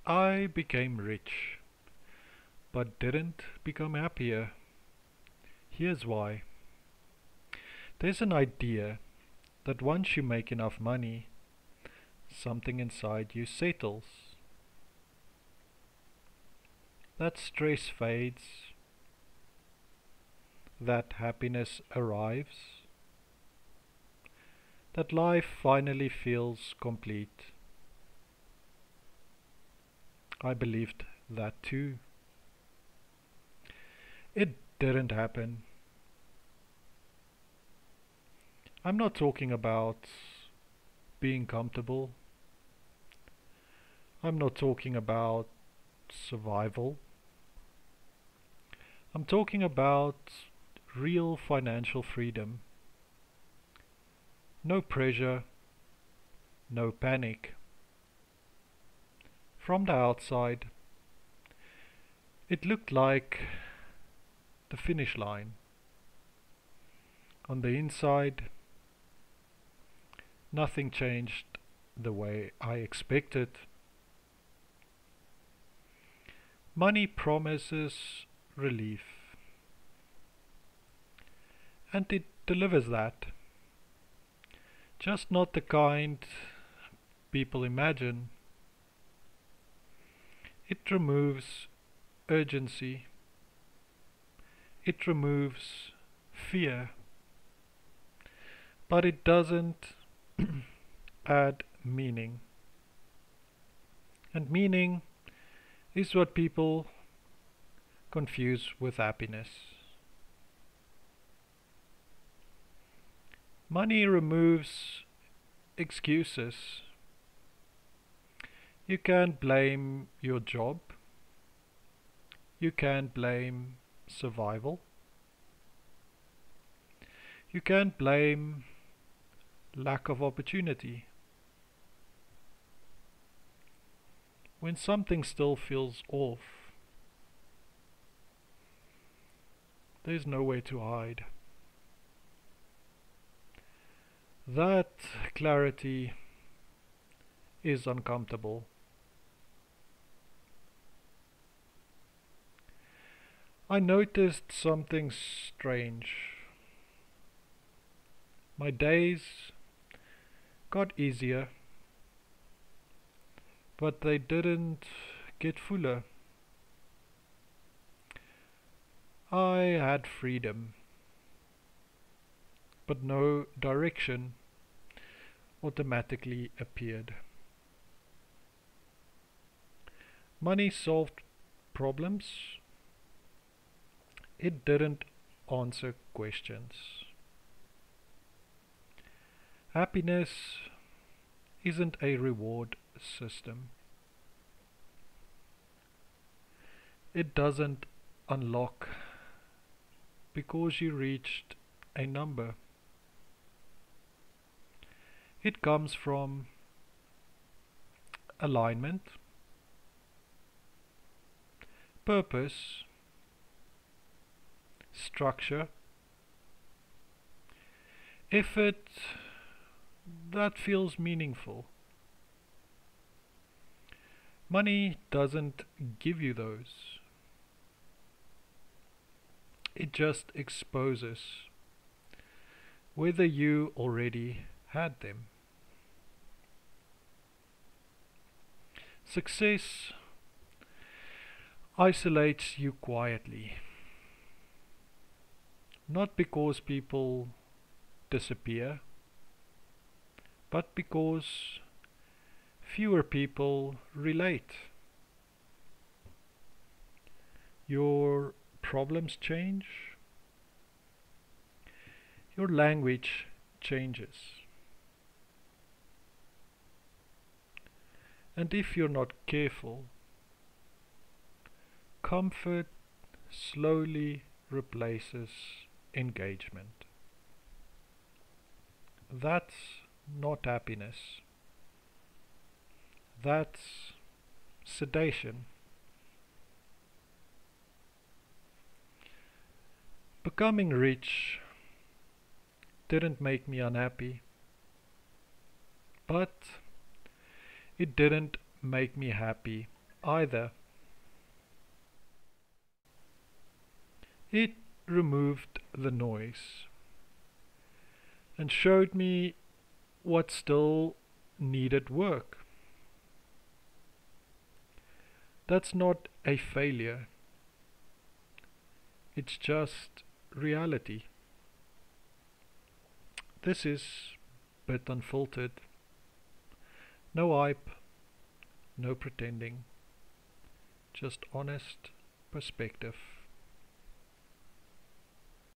I became rich, but didn't become happier. Here's why. There's an idea that once you make enough money, something inside you settles. That stress fades, that happiness arrives, that life finally feels complete. I believed that too. It didn't happen. I'm not talking about being comfortable. I'm not talking about survival. I'm talking about real financial freedom. No pressure, no panic. From the outside, it looked like the finish line. On the inside, nothing changed the way I expected. Money promises relief, and it delivers that. Just not the kind people imagine. It removes urgency. It removes fear. But it doesn't add meaning. And meaning is what people confuse with happiness. Money removes excuses. You can't blame your job. You can't blame survival. You can't blame lack of opportunity. When something still feels off, there's nowhere to hide. That clarity is uncomfortable. I noticed something strange. My days got easier, but they didn't get fuller. I had freedom, but no direction automatically appeared. Money solved problems. It didn't answer questions. Happiness isn't a reward system. It doesn't unlock because you reached a number. It comes from alignment, purpose, structure, effort that feels meaningful. Money doesn't give you those. It just exposes whether you already had them. Success isolates you quietly, not because people disappear, but because fewer people relate. Your problems change, your language changes. And if you're not careful, comfort slowly replaces engagement. That's not happiness. That's sedation. Becoming rich didn't make me unhappy, but it didn't make me happy either. It removed the noise and showed me what still needed work. That's not a failure, it's just reality. This is Bit Unfiltered. No hype, no pretending, just honest perspective.